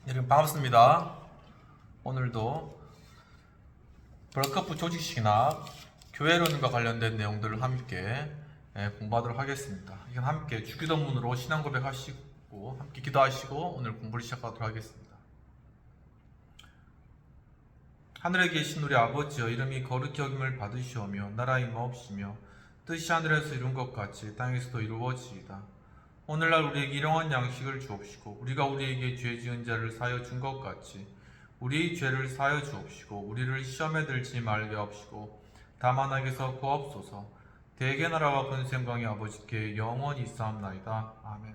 여러분 반갑습니다. 오늘도 브라커프 조직신학 교회론과 관련된 내용들을 함께 공부하도록 하겠습니다. 이건 함께 주기도문으로 신앙 고백하시고 함께 기도하시고 오늘 공부를 시작하도록 하겠습니다. 하늘에 계신 우리 아버지여, 이름이 거룩히 여김을 받으시오며 나라의 임하옵시며 뜻이 하늘에서 이룬 것 같이 땅에서도 이루어지이다. 오늘날 우리에게 일용할 양식을 주옵시고 우리가 우리에게 죄 지은 자를 사하여 준 것 같이 우리 죄를 사하여 주옵시고 우리를 시험에 들지 말게 하옵시고 다만 악에서 구하옵소서. 대개 나라와 권세영광의 아버지께 영원히 있사옵나이다. 아멘.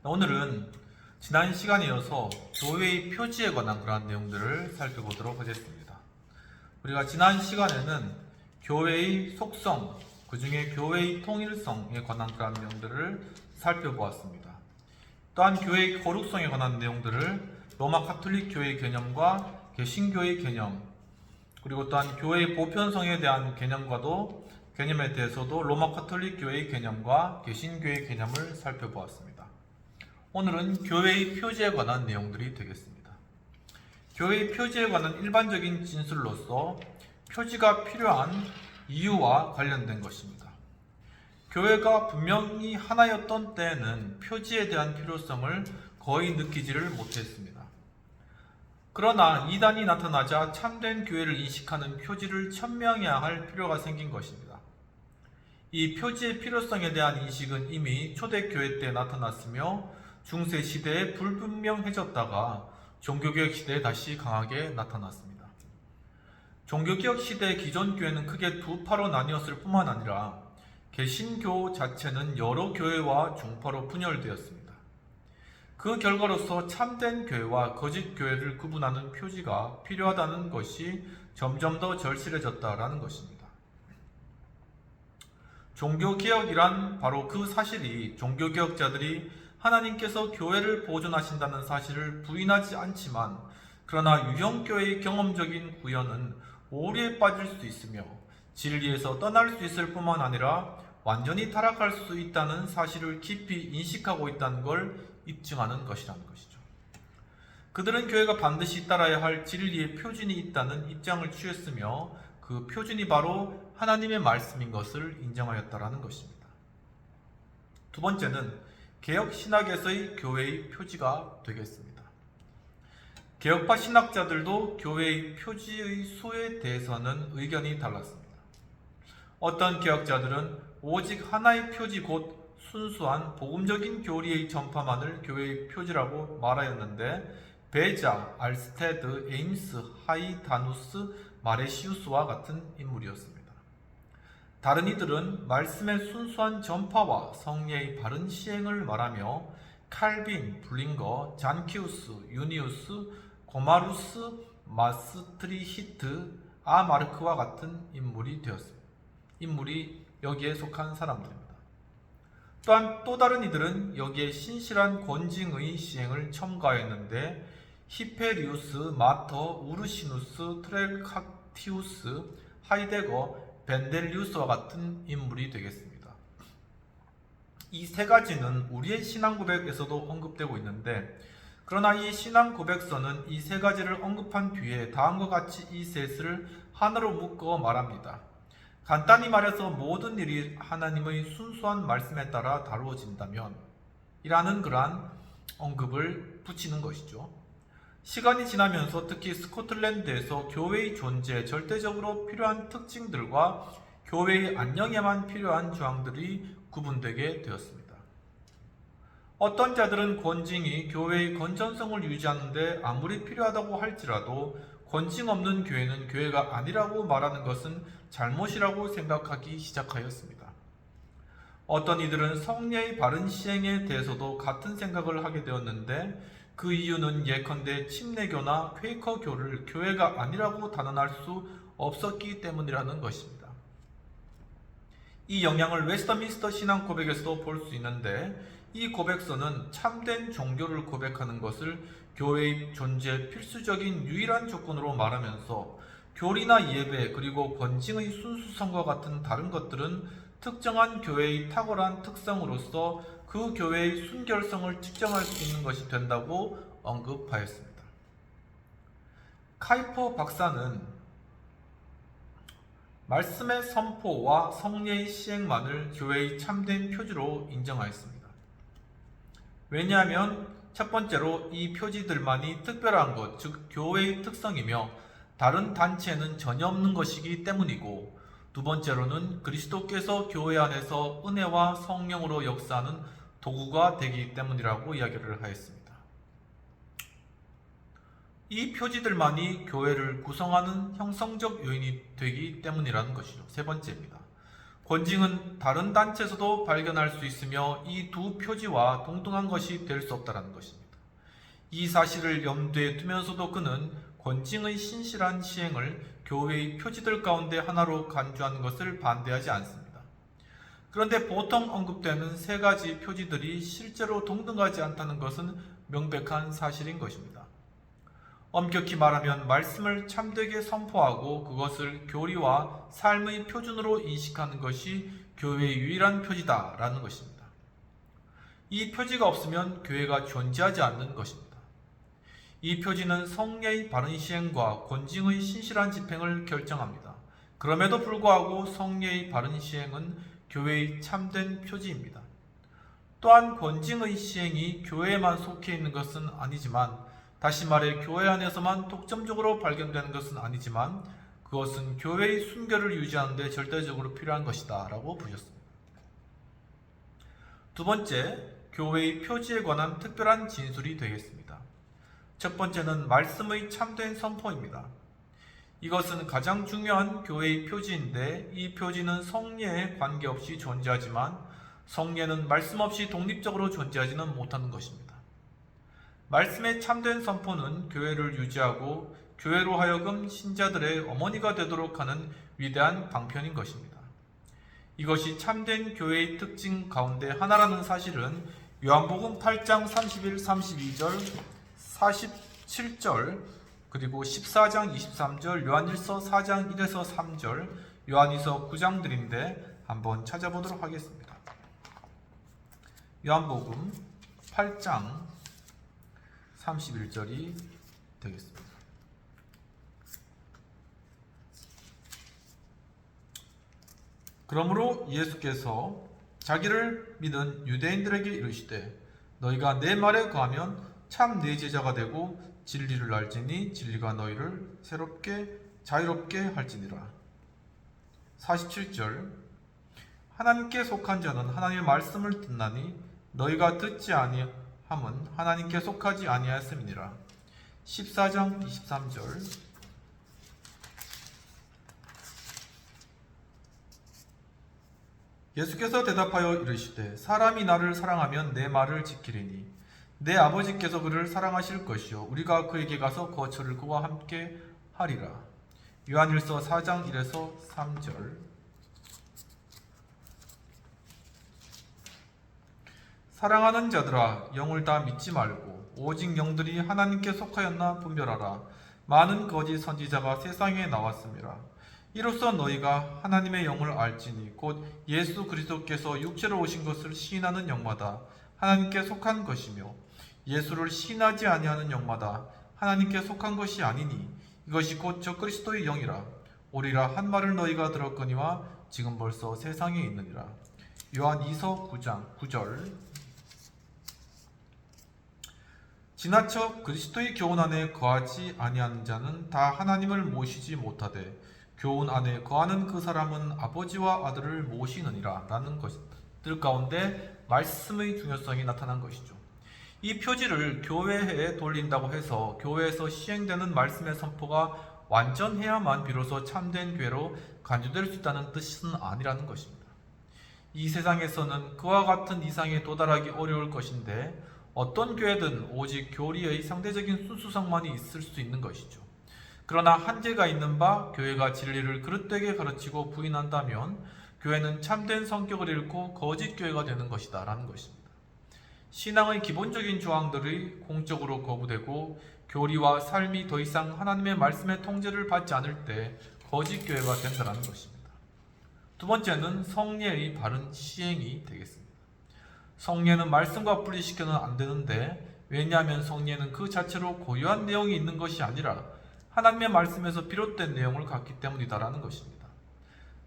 오늘은 지난 시간에 이어서 교회의 표지에 관한 그러한 내용들을 살펴보도록 하겠습니다. 우리가 지난 시간에는 교회의 속성, 그 중에 교회의 통일성에 관한 그런 내용들을 살펴보았습니다. 또한 교회의 거룩성에 관한 내용들을 로마 가톨릭 교회의 개념과 개신교의 개념, 그리고 또한 교회의 보편성에 대한 개념에 대해서도 로마 가톨릭 교회의 개념과 개신교의 개념을 살펴보았습니다. 오늘은 교회의 표지에 관한 내용들이 되겠습니다. 교회의 표지에 관한 일반적인 진술로서 표지가 필요한 이유와 관련된 것입니다. 교회가 분명히 하나였던 때에는 표지에 대한 필요성을 거의 느끼지를 못했습니다. 그러나 이단이 나타나자 참된 교회를 인식하는 표지를 천명해야 할 필요가 생긴 것입니다. 이 표지의 필요성에 대한 인식은 이미 초대교회 때 나타났으며 중세 시대에 불분명해졌다가 종교개혁 시대에 다시 강하게 나타났습니다. 종교개혁 시대의 기존 교회는 크게 두 파로 나뉘었을 뿐만 아니라 개신교 자체는 여러 교회와 종파로 분열되었습니다. 그 결과로서 참된 교회와 거짓 교회를 구분하는 표지가 필요하다는 것이 점점 더 절실해졌다라는 것입니다. 종교개혁이란 바로 그 사실이 종교개혁자들이 하나님께서 교회를 보존하신다는 사실을 부인하지 않지만, 그러나 유형교회의 경험적인 구현은 오류에 빠질 수 있으며 진리에서 떠날 수 있을 뿐만 아니라 완전히 타락할 수 있다는 사실을 깊이 인식하고 있다는 걸 입증하는 것이라는 것이죠. 그들은 교회가 반드시 따라야 할 진리의 표준이 있다는 입장을 취했으며 그 표준이 바로 하나님의 말씀인 것을 인정하였다라는 것입니다. 두 번째는 개혁 신학에서의 교회의 표지가 되겠습니다. 개혁파 신학자들도 교회의 표지의 수에 대해서는 의견이 달랐습니다. 어떤 개혁자들은 오직 하나의 표지 곧 순수한 복음적인 교리의 전파만을 교회의 표지라고 말하였는데, 베자, 알스테드, 에임스, 하이다누스, 마레시우스와 같은 인물이었습니다. 다른 이들은 말씀의 순수한 전파와 성례의 바른 시행을 말하며 칼빈, 블링거, 잔키우스, 유니우스, 고마루스, 마스트리히트, 아마르크와 같은 인물이 되었습니다. 인물이 여기에 속한 사람들입니다. 또한 또 다른 이들은 여기에 신실한 권징의 시행을 첨가했는데, 히페리우스, 마터, 우르시누스, 트렐카티우스, 하이데거, 벤델리우스와 같은 인물이 되겠습니다. 이 세 가지는 우리의 신앙 고백에서도 언급되고 있는데, 그러나 이 신앙 고백서는 이 세 가지를 언급한 뒤에 다음과 같이 이 셋을 하나로 묶어 말합니다. 간단히 말해서 모든 일이 하나님의 순수한 말씀에 따라 다루어진다면 이라는 그러한 언급을 붙이는 것이죠. 시간이 지나면서 특히 스코틀랜드에서 교회의 존재에 절대적으로 필요한 특징들과 교회의 안녕에만 필요한 조항들이 구분되게 되었습니다. 어떤 자들은 권징이 교회의 건전성을 유지하는 데 아무리 필요하다고 할지라도 권징 없는 교회는 교회가 아니라고 말하는 것은 잘못이라고 생각하기 시작하였습니다. 어떤 이들은 성례의 바른 시행에 대해서도 같은 생각을 하게 되었는데, 그 이유는 예컨대 침례교나 퀘이커교를 교회가 아니라고 단언할 수 없었기 때문이라는 것입니다. 이 영향을 웨스터민스터 신앙 고백에서도 볼 수 있는데, 이 고백서는 참된 종교를 고백하는 것을 교회의 존재 필수적인 유일한 조건으로 말하면서 교리나 예배 그리고 권징의 순수성과 같은 다른 것들은 특정한 교회의 탁월한 특성으로서 그 교회의 순결성을 측정할 수 있는 것이 된다고 언급하였습니다. 카이퍼 박사는 말씀의 선포와 성례의 시행만을 교회의 참된 표지로 인정하였습니다. 왜냐하면 첫 번째로 이 표지들만이 특별한 것, 즉 교회의 특성이며 다른 단체에는 전혀 없는 것이기 때문이고, 두 번째로는 그리스도께서 교회 안에서 은혜와 성령으로 역사하는 도구가 되기 때문이라고 이야기를 하였습니다. 이 표지들만이 교회를 구성하는 형성적 요인이 되기 때문이라는 것이죠. 세 번째입니다. 권징은 다른 단체에서도 발견할 수 있으며 이 두 표지와 동등한 것이 될 수 없다는 것입니다. 이 사실을 염두에 두면서도 그는 권징의 신실한 시행을 교회의 표지들 가운데 하나로 간주하는 것을 반대하지 않습니다. 그런데 보통 언급되는 세 가지 표지들이 실제로 동등하지 않다는 것은 명백한 사실인 것입니다. 엄격히 말하면 말씀을 참되게 선포하고 그것을 교리와 삶의 표준으로 인식하는 것이 교회의 유일한 표지다라는 것입니다. 이 표지가 없으면 교회가 존재하지 않는 것입니다. 이 표지는 성례의 바른 시행과 권징의 신실한 집행을 결정합니다. 그럼에도 불구하고 성례의 바른 시행은 교회의 참된 표지입니다. 또한 권징의 시행이 교회에만 속해 있는 것은 아니지만, 다시 말해 교회 안에서만 독점적으로 발견되는 것은 아니지만 그것은 교회의 순결을 유지하는 데 절대적으로 필요한 것이다 라고 보셨습니다. 두 번째, 교회의 표지에 관한 특별한 진술이 되겠습니다. 첫 번째는 말씀의 참된 선포입니다. 이것은 가장 중요한 교회의 표지인데, 이 표지는 성례에 관계없이 존재하지만 성례는 말씀 없이 독립적으로 존재하지는 못하는 것입니다. 말씀의 참된 선포는 교회를 유지하고 교회로 하여금 신자들의 어머니가 되도록 하는 위대한 방편인 것입니다. 이것이 참된 교회의 특징 가운데 하나라는 사실은 요한복음 8장 31, 32절, 47절, 그리고 14장 23절, 요한일서 4장 1에서 3절, 요한이서 9장들인데 한번 찾아보도록 하겠습니다. 요한복음 8장 31절이 되겠습니다. 그러므로 예수께서 자기를 믿은 유대인들에게 이르시되 너희가 내 말에 거하면 참 내 제자가 되고 진리를 알지니 진리가 너희를 새롭게 자유롭게 할지니라. 47절 하나님께 속한 자는 하나님의 말씀을 듣나니 너희가 듣지 아니함은 하나님께 속하지 아니하였음이니라. 14장 23절 예수께서 대답하여 이르시되 사람이 나를 사랑하면 내 말을 지키리니 내 아버지께서 그를 사랑하실 것이요 우리가 그에게 가서 거처를 그와 함께 하리라. 요한일서 4장 1에서 3절 사랑하는 자들아 영을 다 믿지 말고 오직 영들이 하나님께 속하였나 분별하라. 많은 거짓 선지자가 세상에 나왔음이라. 이로써 너희가 하나님의 영을 알지니 곧 예수 그리스도께서 육체로 오신 것을 시인하는 영마다 하나님께 속한 것이며 예수를 시인하지 아니하는 영마다 하나님께 속한 것이 아니니 이것이 곧 적그리스도의 영이라. 오리라 한 말을 너희가 들었거니와 지금 벌써 세상에 있느니라. 요한 2서 9장 9절 지나쳐 그리스도의 교훈 안에 거하지 아니하는 자는 다 하나님을 모시지 못하되 교훈 안에 거하는 그 사람은 아버지와 아들을 모시느니라 라는 것들 가운데 말씀의 중요성이 나타난 것이죠. 이 표지를 교회에 돌린다고 해서 교회에서 시행되는 말씀의 선포가 완전해야만 비로소 참된 교회로 간주될 수 있다는 뜻은 아니라는 것입니다. 이 세상에서는 그와 같은 이상에 도달하기 어려울 것인데 어떤 교회든 오직 교리의 상대적인 순수성만이 있을 수 있는 것이죠. 그러나 한계가 있는 바 교회가 진리를 그릇되게 가르치고 부인한다면 교회는 참된 성격을 잃고 거짓 교회가 되는 것이다 라는 것입니다. 신앙의 기본적인 조항들이 공적으로 거부되고 교리와 삶이 더 이상 하나님의 말씀의 통제를 받지 않을 때 거짓 교회가 된다는 것입니다. 두 번째는 성례의 바른 시행이 되겠습니다. 성례는 말씀과 분리시켜는 안 되는데, 왜냐하면 성례는 그 자체로 고유한 내용이 있는 것이 아니라 하나님의 말씀에서 비롯된 내용을 갖기 때문이다라는 것입니다.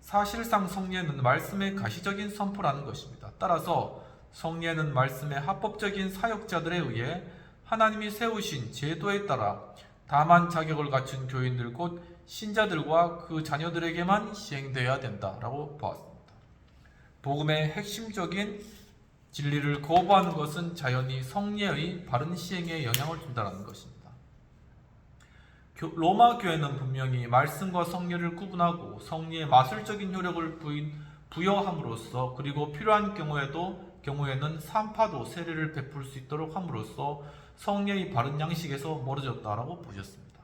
사실상 성례는 말씀의 가시적인 선포라는 것입니다. 따라서 성례는 말씀의 합법적인 사역자들에 의해 하나님이 세우신 제도에 따라 다만 자격을 갖춘 교인들 곧 신자들과 그 자녀들에게만 시행되어야 된다라고 보았습니다. 복음의 핵심적인 진리를 거부하는 것은 자연히 성례의 바른 시행에 영향을 준다는 것입니다. 로마 교회는 분명히 말씀과 성례를 구분하고 성례의 마술적인 효력을 부여함으로써, 그리고 필요한 경우에는 산파도 세례를 베풀 수 있도록 함으로써 성례의 바른 양식에서 멀어졌다라고 보셨습니다.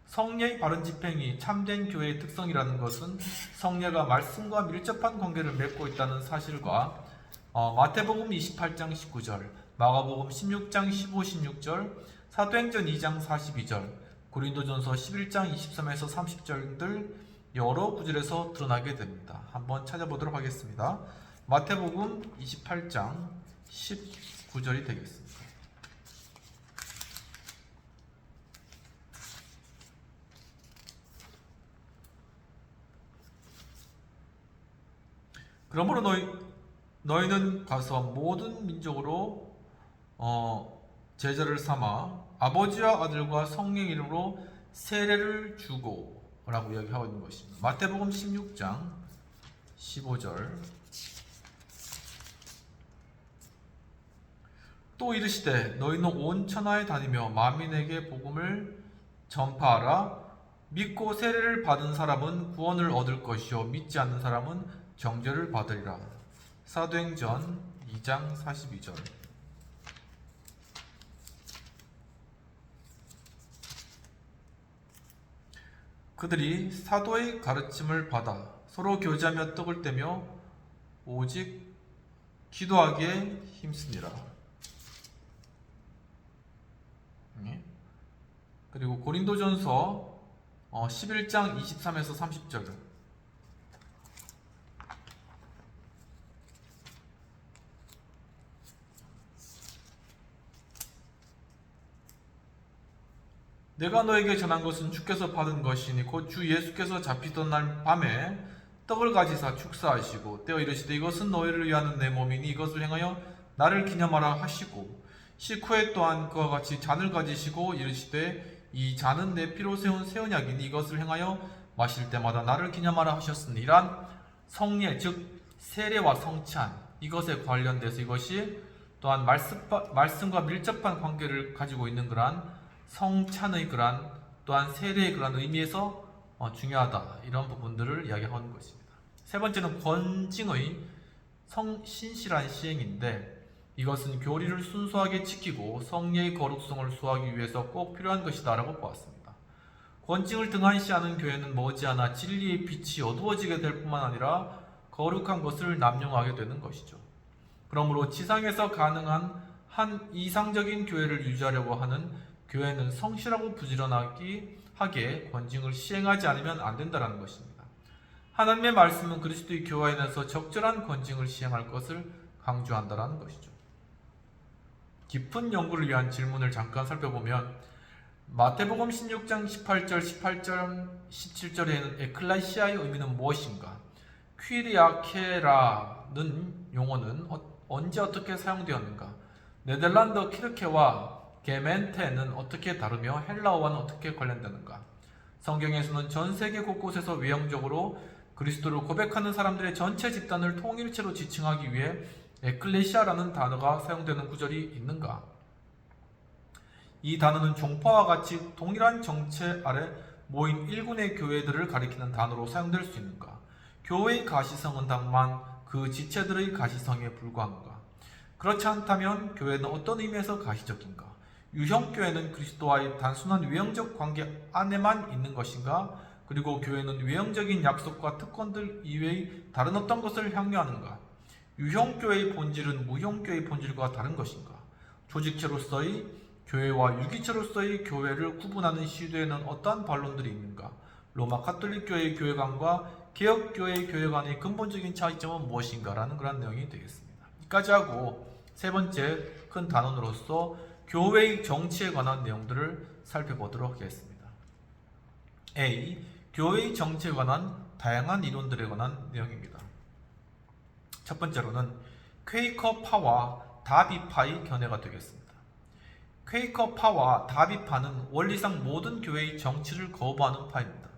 성례의 바른 집행이 참된 교회의 특성이라는 것은 성례가 말씀과 밀접한 관계를 맺고 있다는 사실과 마태복음 28장 19절, 마가복음 16장 15, 16절, 사도행전 2장 42절, 고린도전서 11장 23에서 30절 들 여러 구절에서 드러나게 됩니다. 한번 찾아보도록 하겠습니다. 마태복음 28장 19절이 되겠습니다. 그러므로 너희는 가서 모든 민족으로 제자를 삼아 아버지와 아들과 성령 이름으로 세례를 주고 라고 이야기하고 있는 것입니다. 마태복음 16장 15절, 또 이르시되 너희는 온 천하에 다니며 만민에게 복음을 전파하라. 믿고 세례를 받은 사람은 구원을 얻을 것이요 믿지 않는 사람은 정죄를 받으리라. 사도행전 2장 42절. 그들이 사도의 가르침을 받아 서로 교제하며 떡을 떼며 오직 기도하기에 힘쓰니라. 그리고 고린도전서 11장 23에서 30절. 내가 너에게 전한 것은 주께서 받은 것이니 곧 주 예수께서 잡히던 날 밤에 떡을 가지사 축사하시고 떼어 이르시되 이것은 너희를 위하는 내 몸이니 이것을 행하여 나를 기념하라 하시고, 식후에 또한 그와 같이 잔을 가지시고 이르시되 이 잔은 내 피로 세운 새 언약이니 이것을 행하여 마실 때마다 나를 기념하라 하셨으니, 이란 성례 즉 세례와 성찬 이것에 관련돼서 이것이 또한 말씀과 밀접한 관계를 가지고 있는 그러한 성찬의 그러한 또한 세례의 그러한 의미에서 중요하다, 이런 부분들을 이야기하는 것입니다. 세 번째는 권징의 신실한 시행인데, 이것은 교리를 순수하게 지키고 성례의 거룩성을 수호하기 위해서 꼭 필요한 것이다 라고 보았습니다. 권징을 등한시하는 교회는 머지않아 진리의 빛이 어두워지게 될 뿐만 아니라 거룩한 것을 남용하게 되는 것이죠. 그러므로 지상에서 가능한 한 이상적인 교회를 유지하려고 하는 교회는 성실하고 부지런하게 권징을 시행하지 않으면 안 된다는 것입니다. 하나님의 말씀은 그리스도의 교회에서 적절한 권징을 시행할 것을 강조한다는 것이죠. 깊은 연구를 위한 질문을 잠깐 살펴보면, 마태복음 16장 18절, 17절에는 에클레시아의 의미는 무엇인가? 퀴리아케라는 용어는 언제 어떻게 사용되었는가? 네덜란드 키르케와 게멘테는 어떻게 다르며 헬라어와는 어떻게 관련되는가? 성경에서는 전 세계 곳곳에서 외형적으로 그리스도를 고백하는 사람들의 전체 집단을 통일체로 지칭하기 위해 에클레시아라는 단어가 사용되는 구절이 있는가? 이 단어는 종파와 같이 동일한 정체 아래 모인 일군의 교회들을 가리키는 단어로 사용될 수 있는가? 교회의 가시성은 다만 그 지체들의 가시성에 불과한가? 그렇지 않다면 교회는 어떤 의미에서 가시적인가? 유형교회는 그리스도와의 단순한 외형적 관계 안에만 있는 것인가? 그리고 교회는 외형적인 약속과 특권들 이외의 다른 어떤 것을 향유하는가? 유형교회의 본질은 무형교회의 본질과 다른 것인가? 조직체로서의 교회와 유기체로서의 교회를 구분하는 시도에는 어떠한 반론들이 있는가? 로마 가톨릭 교회의 교회관과 개혁교회의 교회관의 근본적인 차이점은 무엇인가? 라는 그런 내용이 되겠습니다. 까지 하고 세 번째 큰 단원으로서 교회의 정치에 관한 내용들을 살펴보도록 하겠습니다. A. 교회의 정치에 관한 다양한 이론들에 관한 내용입니다. 첫 번째로는 퀘이커파와 다비파의 견해가 되겠습니다. 퀘이커파와 다비파는 원리상 모든 교회의 정치를 거부하는 파입니다.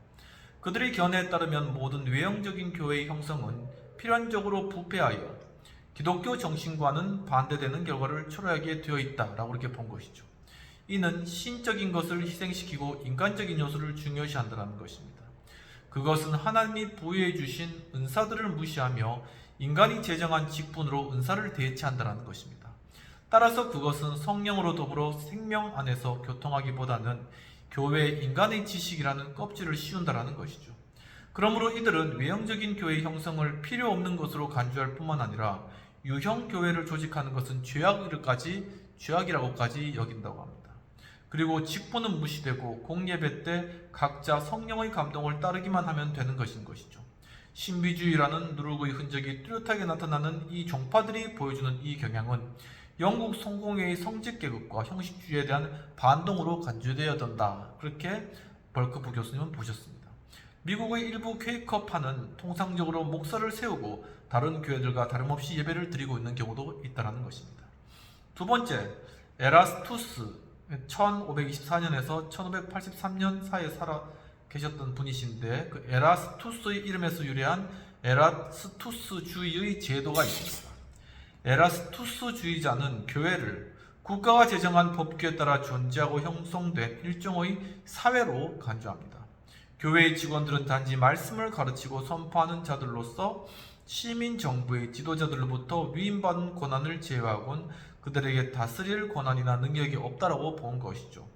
그들의 견해에 따르면 모든 외형적인 교회의 형성은 필연적으로 부패하여 기독교 정신과는 반대되는 결과를 초래하게 되어 있다라고 이렇게 본 것이죠. 이는 신적인 것을 희생시키고 인간적인 요소를 중요시한다는 것입니다. 그것은 하나님이 부여해 주신 은사들을 무시하며 인간이 제정한 직분으로 은사를 대체한다는 것입니다. 따라서 그것은 성령으로 더불어 생명 안에서 교통하기보다는 교회 인간의 지식이라는 껍질을 씌운다는 것이죠. 그러므로 이들은 외형적인 교회의 형성을 필요 없는 것으로 간주할 뿐만 아니라 유형 교회를 조직하는 것은 죄악이라고까지 여긴다고 합니다. 그리고 직분은 무시되고 공예배 때 각자 성령의 감동을 따르기만 하면 되는 것인 것이죠. 신비주의라는 누룩의 흔적이 뚜렷하게 나타나는 이 종파들이 보여주는 이 경향은 영국 성공회의 성직계급과 형식주의에 대한 반동으로 간주되어야 된다. 그렇게 벌크프 교수님은 보셨습니다. 미국의 일부 퀘이커파는 통상적으로 목사를 세우고 다른 교회들과 다름없이 예배를 드리고 있는 경우도 있다는 것입니다. 두 번째, 에라스투스 1524년에서 1583년 사이에 살아 계셨던 분이신데 그 에라스투스의 이름에서 유래한 에라스투스주의의 제도가 있습니다. 에라스투스주의자는 교회를 국가가 제정한 법규에 따라 존재하고 형성된 일종의 사회로 간주합니다. 교회의 직원들은 단지 말씀을 가르치고 선포하는 자들로서 시민 정부의 지도자들로부터 위임받은 권한을 제외하고는 그들에게 다스릴 권한이나 능력이 없다라고 본 것이죠.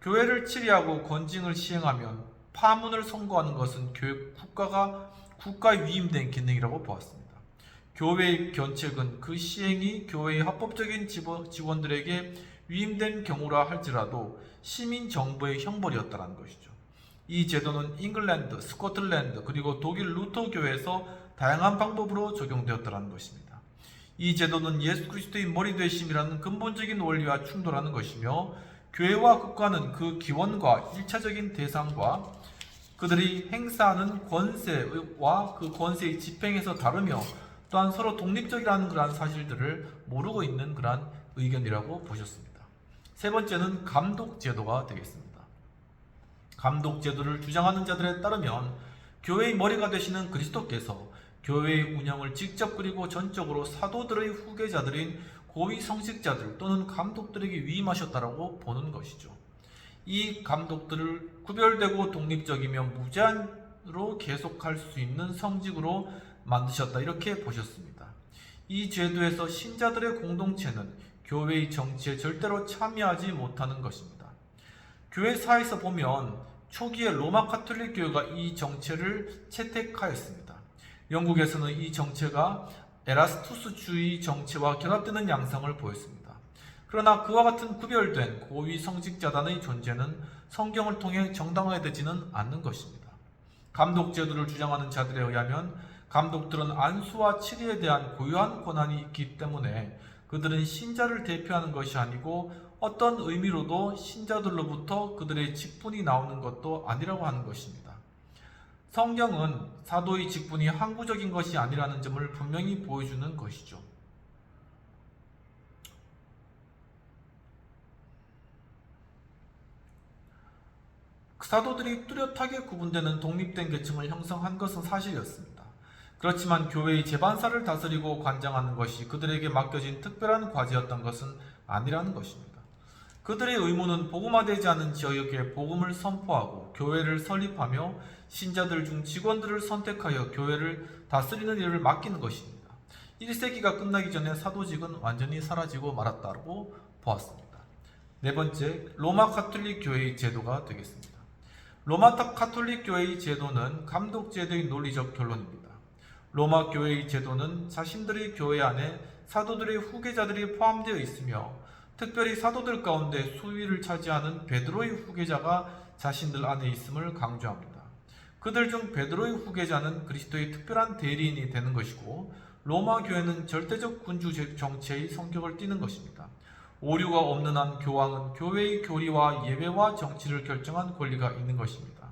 교회를 치리하고 권징을 시행하면 파문을 선고하는 것은 국가에 위임된 기능이라고 보았습니다. 교회의 견책은 그 시행이 교회의 합법적인 직원들에게 위임된 경우라 할지라도 시민 정부의 형벌이었다는 것이죠. 이 제도는 잉글랜드, 스코틀랜드 그리고 독일 루터 교회에서 다양한 방법으로 적용되었다는 것입니다. 이 제도는 예수 그리스도의 머리 되심이라는 근본적인 원리와 충돌하는 것이며 교회와 국가는 그 기원과 1차적인 대상과 그들이 행사하는 권세와 그 권세의 집행에서 다르며 또한 서로 독립적이라는 그러한 사실들을 모르고 있는 그러한 의견이라고 보셨습니다. 세 번째는 감독 제도가 되겠습니다. 감독 제도를 주장하는 자들에 따르면 교회의 머리가 되시는 그리스도께서 교회의 운영을 직접 그리고 전적으로 사도들의 후계자들인 고위 성직자들 또는 감독들에게 위임하셨다라고 보는 것이죠. 이 감독들을 구별되고 독립적이며 무제한으로 계속할 수 있는 성직으로 만드셨다 이렇게 보셨습니다. 이 제도에서 신자들의 공동체는 교회의 정치에 절대로 참여하지 못하는 것입니다. 교회사에서 보면 초기에 로마 카톨릭 교회가 이 정체를 채택하였습니다. 영국에서는 이 정체가 에라스투스주의 정체와 결합되는 양상을 보였습니다. 그러나 그와 같은 구별된 고위 성직자단의 존재는 성경을 통해 정당화되지는 않는 것입니다. 감독 제도를 주장하는 자들에 의하면 감독들은 안수와 치리에 대한 고유한 권한이 있기 때문에 그들은 신자를 대표하는 것이 아니고 어떤 의미로도 신자들로부터 그들의 직분이 나오는 것도 아니라고 하는 것입니다. 성경은 사도의 직분이 항구적인 것이 아니라는 점을 분명히 보여주는 것이죠. 사도들이 뚜렷하게 구분되는 독립된 계층을 형성한 것은 사실이었습니다. 그렇지만 교회의 제반사를 다스리고 관장하는 것이 그들에게 맡겨진 특별한 과제였던 것은 아니라는 것입니다. 그들의 의무는 복음화되지 않은 지역에 복음을 선포하고 교회를 설립하며 신자들 중 직원들을 선택하여 교회를 다스리는 일을 맡기는 것입니다. 1세기가 끝나기 전에 사도직은 완전히 사라지고 말았다고 보았습니다. 네 번째, 로마 카톨릭 교회의 제도가 되겠습니다. 로마 카톨릭 교회의 제도는 감독 제도의 논리적 결론입니다. 로마 교회의 제도는 자신들의 교회 안에 사도들의 후계자들이 포함되어 있으며 특별히 사도들 가운데 수위를 차지하는 베드로의 후계자가 자신들 안에 있음을 강조합니다. 그들 중 베드로의 후계자는 그리스도의 특별한 대리인이 되는 것이고 로마 교회는 절대적 군주 정치의 성격을 띠는 것입니다. 오류가 없는 한 교황은 교회의 교리와 예배와 정치를 결정한 권리가 있는 것입니다.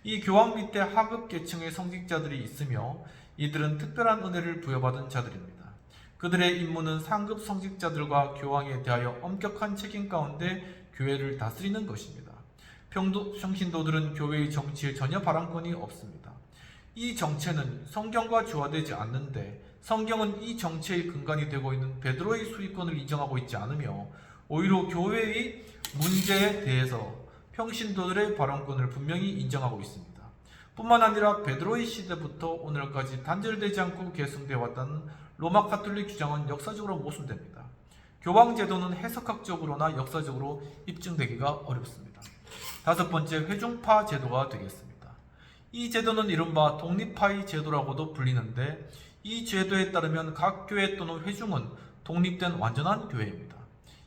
이 교황 밑에 하급 계층의 성직자들이 있으며 이들은 특별한 은혜를 부여받은 자들입니다. 그들의 임무는 상급 성직자들과 교황에 대하여 엄격한 책임 가운데 교회를 다스리는 것입니다. 평신도들은 교회의 정치에 전혀 발언권이 없습니다. 이 정체는 성경과 조화되지 않는데 성경은 이 정체의 근간이 되고 있는 베드로의 수익권을 인정하고 있지 않으며 오히려 교회의 문제에 대해서 평신도들의 발언권을 분명히 인정하고 있습니다. 뿐만 아니라 베드로의 시대부터 오늘까지 단절되지 않고 계승되어 왔다는 로마 가톨릭 주장은 역사적으로 모순됩니다. 교황 제도는 해석학적으로나 역사적으로 입증되기가 어렵습니다. 다섯 번째, 회중파 제도가 되겠습니다. 이 제도는 이른바 독립파의 제도라고도 불리는데 이 제도에 따르면 각 교회 또는 회중은 독립된 완전한 교회입니다.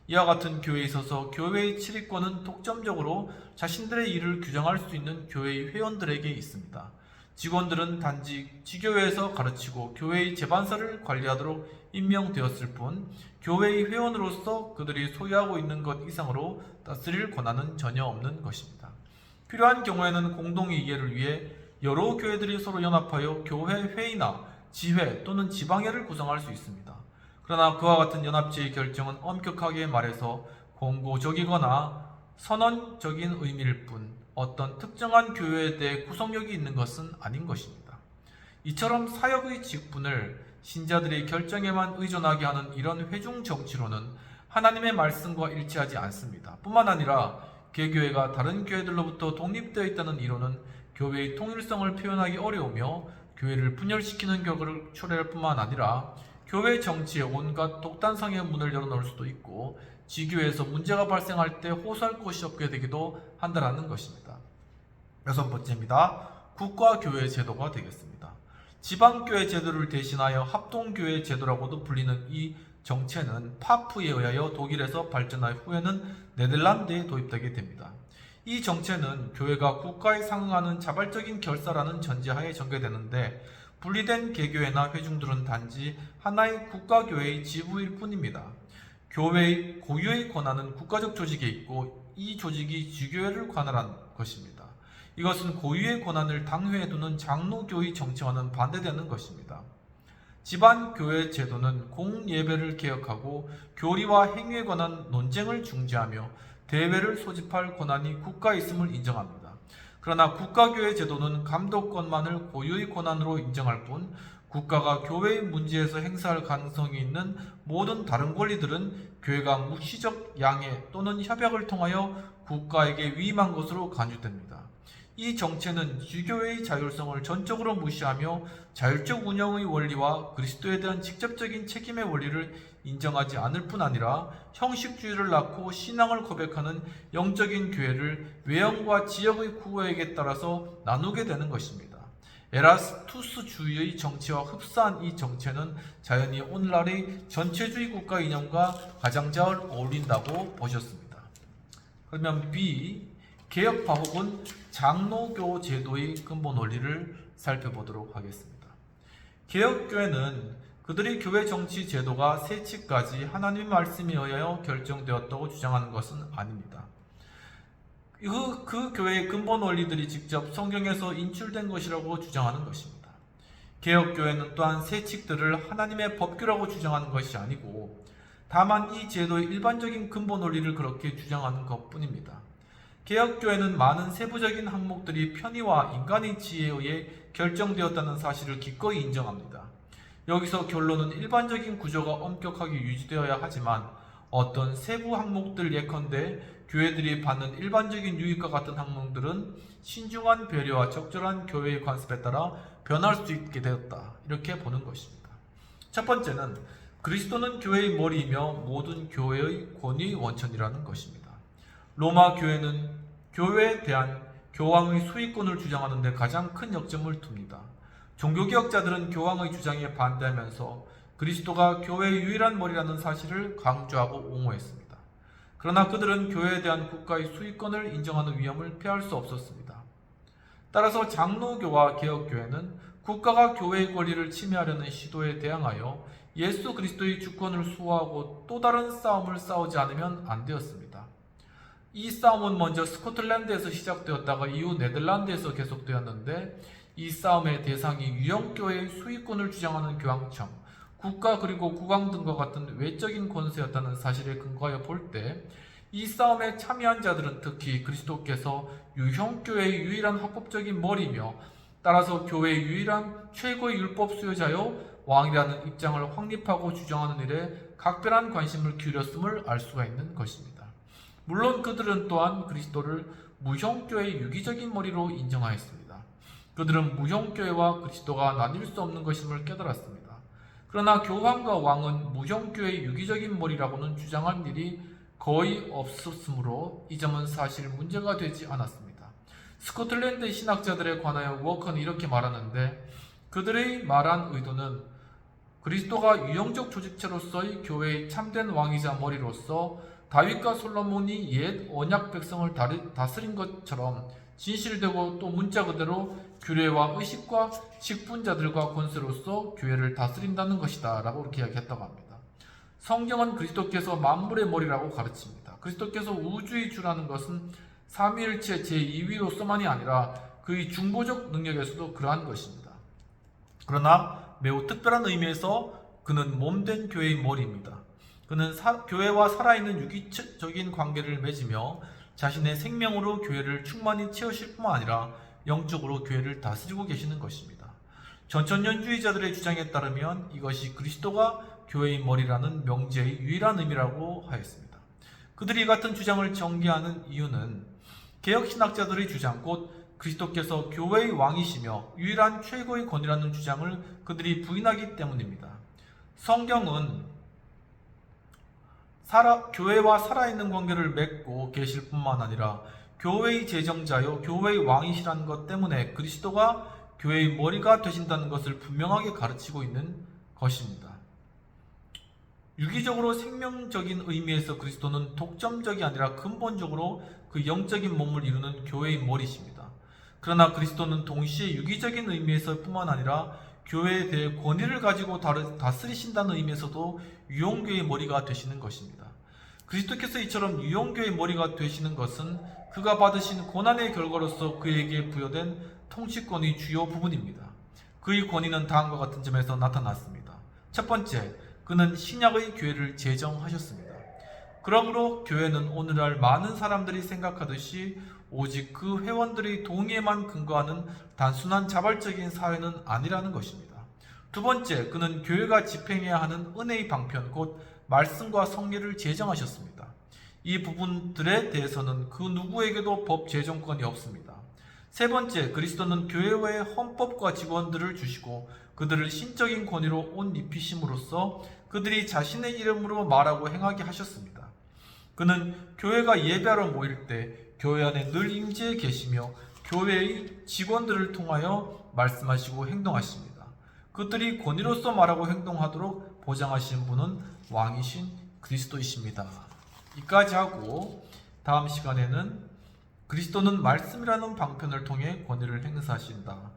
이와 같은 교회에 있어서 교회의 치리권은 독점적으로 자신들의 일을 규정할 수 있는 교회의 회원들에게 있습니다. 직원들은 단지 지교회에서 가르치고 교회의 제반사를 관리하도록 임명되었을 뿐 교회의 회원으로서 그들이 소유하고 있는 것 이상으로 다스릴 권한은 전혀 없는 것입니다. 필요한 경우에는 공동의 이해를 위해 여러 교회들이 서로 연합하여 교회 회의나 지회 또는 지방회를 구성할 수 있습니다. 그러나 그와 같은 연합체의 결정은 엄격하게 말해서 공고적이거나 선언적인 의미일 뿐 어떤 특정한 교회에 대해 구속력이 있는 것은 아닌 것입니다. 이처럼 사역의 직분을 신자들의 결정에만 의존하게 하는 이런 회중 정치로는 하나님의 말씀과 일치하지 않습니다. 뿐만 아니라 개교회가 다른 교회들로부터 독립되어 있다는 이론은 교회의 통일성을 표현하기 어려우며 교회를 분열시키는 격을 초래할 뿐만 아니라 교회 정치에 온갖 독단성의 문을 열어놓을 수도 있고 지교회에서 문제가 발생할 때 호소할 곳이 없게 되기도 한다는 것입니다. 여섯 번째입니다. 국가교회 제도가 되겠습니다. 지방교회 제도를 대신하여 합동교회 제도라고도 불리는 이 정체는 파프에 의하여 독일에서 발전한 후에는 네덜란드에 도입되게 됩니다. 이 정체는 교회가 국가에 상응하는 자발적인 결사라는 전제하에 전개되는데 분리된 개교회나 회중들은 단지 하나의 국가교회의 지부일 뿐입니다. 교회의 고유의 권한은 국가적 조직에 있고 이 조직이 지교회를 관할한 것입니다. 이것은 고유의 권한을 당회에 두는 장로교의 정치와는 반대되는 것입니다. 지방교회 제도는 공예배를 개혁하고 교리와 행위에 관한 논쟁을 중지하며 대회를 소집할 권한이 국가에 있음을 인정합니다. 그러나 국가교회 제도는 감독권만을 고유의 권한으로 인정할 뿐 국가가 교회의 문제에서 행사할 가능성이 있는 모든 다른 권리들은 교회가 묵시적 양해 또는 협약을 통하여 국가에게 위임한 것으로 간주됩니다. 이 정체는 지교회의 자율성을 전적으로 무시하며 자율적 운영의 원리와 그리스도에 대한 직접적인 책임의 원리를 인정하지 않을 뿐 아니라 형식주의를 낳고 신앙을 고백하는 영적인 교회를 외형과 지역의 구호에게 따라서 나누게 되는 것입니다. 에라스투스주의의 정치와 흡사한 이 정체는 자연히 오늘날의 전체주의 국가 이념과 가장 잘 어울린다고 보셨습니다. 그러면 B. 개혁파 혹은 장로교 제도의 근본 원리를 살펴보도록 하겠습니다. 개혁교회는 그들의 교회 정치 제도가 세치까지 하나님의 말씀에 의하여 결정되었다고 주장하는 것은 아닙니다. 그 교회의 근본 원리들이 직접 성경에서 인출된 것이라고 주장하는 것입니다. 개혁교회는 또한 세칙들을 하나님의 법규라고 주장하는 것이 아니고 다만 이 제도의 일반적인 근본 원리를 그렇게 주장하는 것뿐입니다. 개혁교회는 많은 세부적인 항목들이 편의와 인간의 지혜에 의해 결정되었다는 사실을 기꺼이 인정합니다. 여기서 결론은 일반적인 구조가 엄격하게 유지되어야 하지만 어떤 세부 항목들 예컨대 교회들이 받는 일반적인 유익과 같은 항목들은 신중한 배려와 적절한 교회의 관습에 따라 변할 수 있게 되었다. 이렇게 보는 것입니다. 첫 번째는 그리스도는 교회의 머리이며 모든 교회의 권위의 원천이라는 것입니다. 로마 교회는 교회에 대한 교황의 수익권을 주장하는 데 가장 큰 역점을 둡니다. 종교개혁자들은 교황의 주장에 반대하면서 그리스도가 교회의 유일한 머리라는 사실을 강조하고 옹호했습니다. 그러나 그들은 교회에 대한 국가의 수익권을 인정하는 위험을 피할 수 없었습니다. 따라서 장로교와 개혁교회는 국가가 교회의 권리를 침해하려는 시도에 대항하여 예수 그리스도의 주권을 수호하고 또 다른 싸움을 싸우지 않으면 안 되었습니다. 이 싸움은 먼저 스코틀랜드에서 시작되었다가 이후 네덜란드에서 계속되었는데, 이 싸움의 대상이 유형교회의 수익권을 주장하는 교황청, 국가 그리고 국왕 등과 같은 외적인 권세였다는 사실에 근거하여 볼 때, 이 싸움에 참여한 자들은 특히 그리스도께서 유형교회의 유일한 합법적인 머리며 따라서 교회의 유일한 최고의 율법 수요자요 왕이라는 입장을 확립하고 주장하는 일에 각별한 관심을 기울였음을 알 수가 있는 것입니다. 물론 그들은 또한 그리스도를 무형교회의 유기적인 머리로 인정하였습니다. 그들은 무형교회와 그리스도가 나뉠 수 없는 것임을 깨달았습니다. 그러나 교황과 왕은 무형교회의 유기적인 머리라고는 주장한 일이 거의 없었으므로 이 점은 사실 문제가 되지 않았습니다. 스코틀랜드 신학자들에 관하여 워커는 이렇게 말하는데, 그들의 말한 의도는 그리스도가 유형적 조직체로서의 교회의 참된 왕이자 머리로서 다윗과 솔로몬이 옛 언약 백성을 다스린 것처럼 진실되고 또 문자 그대로 규례와 의식과 직분자들과 권세로서 교회를 다스린다는 것이다 라고 이렇게 이야기했다고 합니다. 성경은 그리스도께서 만물의 머리라고 가르칩니다. 그리스도께서 우주의 주라는 것은 삼위일체 제2위로서만이 아니라 그의 중보적 능력에서도 그러한 것입니다. 그러나 매우 특별한 의미에서 그는 몸된 교회의 머리입니다. 그는 교회와 살아있는 유기적인 관계를 맺으며 자신의 생명으로 교회를 충만히 채우실 뿐만 아니라 영적으로 교회를 다스리고 계시는 것입니다. 전천년주의자들의 주장에 따르면 이것이 그리스도가 교회의 머리라는 명제의 유일한 의미라고 하였습니다. 그들이 같은 주장을 전개하는 이유는 개혁신학자들의 주장, 곧 그리스도께서 교회의 왕이시며 유일한 최고의 권위라는 주장을 그들이 부인하기 때문입니다. 성경은 교회와 살아있는 관계를 맺고 계실 뿐만 아니라 교회의 제정자요 교회의 왕이시라는 것 때문에 그리스도가 교회의 머리가 되신다는 것을 분명하게 가르치고 있는 것입니다. 유기적으로 생명적인 의미에서 그리스도는 독점적이 아니라 근본적으로 그 영적인 몸을 이루는 교회의 머리십니다. 그러나 그리스도는 동시에 유기적인 의미에서 뿐만 아니라 교회에 대해 권위를 가지고 다스리신다는 의미에서도 유형교회의 머리가 되시는 것입니다. 그리스도께서 이처럼 유형교회의 머리가 되시는 것은 그가 받으신 고난의 결과로서 그에게 부여된 통치권의 주요 부분입니다. 그의 권위는 다음과 같은 점에서 나타났습니다. 첫 번째, 그는 신약의 교회를 제정하셨습니다. 그러므로 교회는 오늘날 많은 사람들이 생각하듯이 오직 그 회원들의 동의에만 근거하는 단순한 자발적인 사회는 아니라는 것입니다. 두 번째, 그는 교회가 집행해야 하는 은혜의 방편, 곧 말씀과 성례를 제정하셨습니다. 이 부분들에 대해서는 그 누구에게도 법 제정권이 없습니다. 세 번째, 그리스도는 교회의 헌법과 직원들을 주시고 그들을 신적인 권위로 옷 입히심으로써 그들이 자신의 이름으로 말하고 행하게 하셨습니다. 그는 교회가 예배하러 모일 때 교회 안에 늘 임재해 계시며 교회의 직원들을 통하여 말씀하시고 행동하십니다. 그들이 권위로서 말하고 행동하도록 보장하신 분은 왕이신 그리스도이십니다. 이까지 하고 다음 시간에는 그리스도는 말씀이라는 방편을 통해 권위를 행사하신다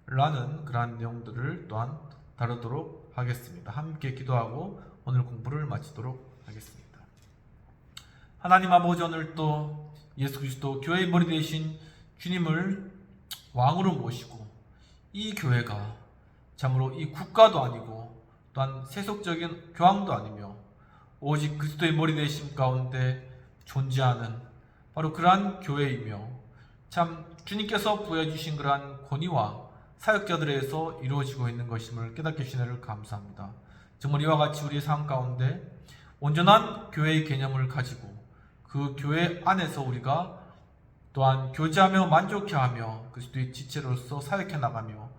라는 그러한 내용들을 또한 다루도록 하겠습니다. 함께 기도하고 오늘 공부를 마치도록 하겠습니다. 하나님 아버지, 오늘도 예수 그리스도 교회의 머리 되신 주님을 왕으로 모시고 이 교회가 참으로 이 국가도 아니고 또한 세속적인 교황도 아니며 오직 그리스도의 머리 되심 가운데 존재하는 바로 그러한 교회이며 참 주님께서 부여주신 그러한 권위와 사역자들에서 이루어지고 있는 것임을 깨닫게 주시는 감사합니다. 정말 이와 같이 우리의 삶 가운데 온전한 교회의 개념을 가지고 그 교회 안에서 우리가 또한 교제하며 만족해하며 그리스도의 지체로서 사역해 나가며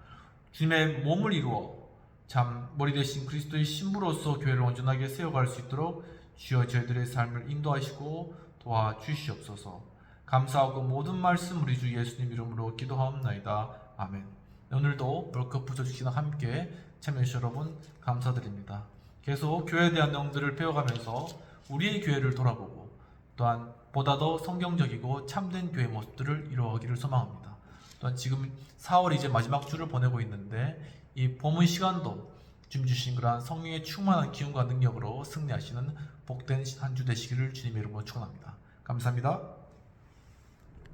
주님의 몸을 이루어 참 머리 대신 그리스도의 신부로서 교회를 온전하게 세워갈 수 있도록 주여 저희들의 삶을 인도하시고 도와주시옵소서. 감사하고 모든 말씀 우리 주 예수님 이름으로 기도하옵나이다. 아멘. 오늘도 월급 부서주시나 함께 참여해주신 여러분 감사드립니다. 계속 교회에 대한 내용들을 배워가면서 우리의 교회를 돌아보고 또한 보다 더 성경적이고 참된 교회 모습들을 이루어가기를 소망합니다. 또한 지금 4월이 이제 마지막 주를 보내고 있는데 이 봄의 시간도 주님 주신 그러한 성령의 충만한 기운과 능력으로 승리하시는 복된 한 주 되시기를 주님의 이름으로 축원합니다. 감사합니다.